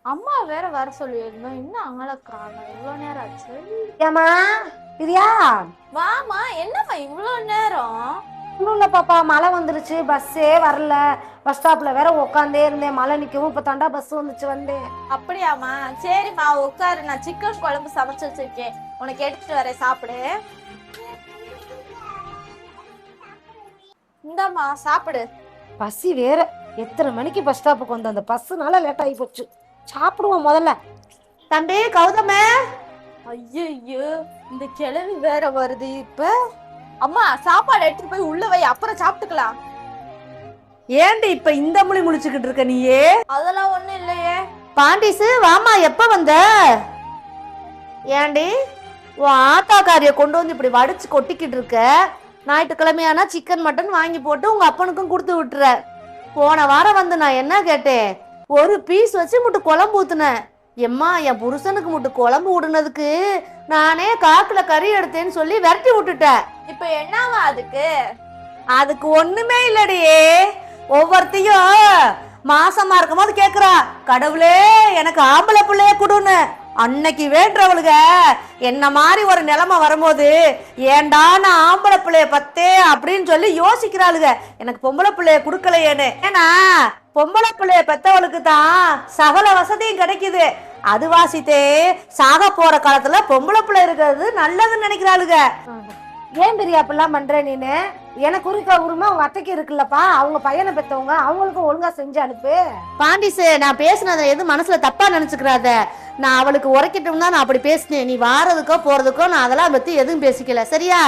அம்மா வேற வர சொல்லியிருந்தோம். இன்னும் அங்கல காணோம். இவ்வளவு நேரம் ஆச்சு. ஏமா பிரியா, வாமா, என்னம்மா இவ்வளவு நேரம்? ஒன்றும் இல்லை பாப்பா, மழை வந்துருச்சு, பஸ்ஸே வரல. பஸ் ஸ்டாப்ல வேற உட்காந்தே இருந்தேன், மழை நிற்கவும் இப்போ தாண்டா பஸ் வந்துச்சு வந்தேன். அப்படியாம்மா, சரிம்மா உட்காரு. நான் சிக்கன் குழம்பு சமைச்சு வச்சிருக்கேன், உனக்கு எடுத்துட்டு வரேன், சாப்பிடு. இந்தாம்மா சாப்பிடு. பசி வேற, எத்தனை மணிக்கு பஸ் ஸ்டாப்புக்கு வந்து அந்த பஸ்ஸுனால லேட் ஆகி போச்சு. சாப்பிடுவோம் முதல்ல. தம்பி கௌதமே. ஐயோ, இந்த கிழவி வேற வருது இப்ப. அம்மா சாப்பாடு எடுத்துட்டு போய் உள்ள வை, அப்புறம் சாப்பிட்டுக்கலாம். ஏண்டி இப்ப இந்த மொழி முடிச்சுக்கிட்டு இருக்க நீயே? அதெல்லாம் ஒண்ணும் இல்லையே. பாண்டிசு வாமா, எப்ப வந்த? ஏண்டி உன் ஆத்தாக்காரிய கொண்டு வந்து இப்படி வடிச்சு கொட்டிக்கிட்டு இருக்க? ஞாயிற்றுக்கிழமையானா சிக்கன் மட்டன் வாங்கி போட்டு உங்க அப்பனுக்கும் கொடுத்து விட்டுற. போன வாரம் வந்து நான் என்ன கேட்டேன்? ஒரு பீஸ் வச்சு முட்டு குழம்பு ஊத்துனேன். எம்மா, என் புருஷனுக்கு முட்டு குழம்பு விடுனதுக்கு நானே காக்குல கறி எடுத்தேன்னு சொல்லி விரட்டி விட்டுட்டேன். இப்ப என்னவா அதுக்கு? அதுக்கு ஒண்ணுமே இல்லடியே. ஒவ்வொருத்தையும் மாசமா இருக்கும் போது கேக்குறா, கடவுளே எனக்கு ஆம்பளை பிள்ளைய கொடுன்னு. அன்னைக்கு வேண்டவளுக என்ன மாதிரி ஒரு நிலைமை வரும்போது ஏண்டா நான் ஆம்பளை பிள்ளைய பத்தே அப்படின்னு சொல்லி யோசிக்கிறாளுக, எனக்கு பொம்பளை பிள்ளைய கொடுக்கலையேன்னு. ஏன்னா பொம்பளை பிள்ளைய பெத்தவளுக்கு தான் சகல வசதியும் கிடைக்குது. அது வாசித்தே சாக போற காலத்துல பொம்பளை பிள்ளை இருக்கிறது நல்லதுன்னு நினைக்கிறாளுக. ஏன் பெரிய அப்படிலாம் பண்ற நீனு? எனக்கு இருக்க உரிமை உங்க அத்தைக்கு இருக்குல்லப்பா. அவங்க பையனை பெற்றவங்க, அவங்களுக்கும் ஒழுங்கா செஞ்சு அனுப்பு. பாண்டிசு, நான் பேசுனதை எதுவும் மனசுல தப்பா நினைச்சுக்கிறாத. நான் அவளுக்கு உரைக்கட்டும் தான் நான் அப்படி பேசினேன். நீ வாரதுக்கோ போறதுக்கோ நான் அதெல்லாம் பத்தி எதுவும் பேசிக்கல, சரியா?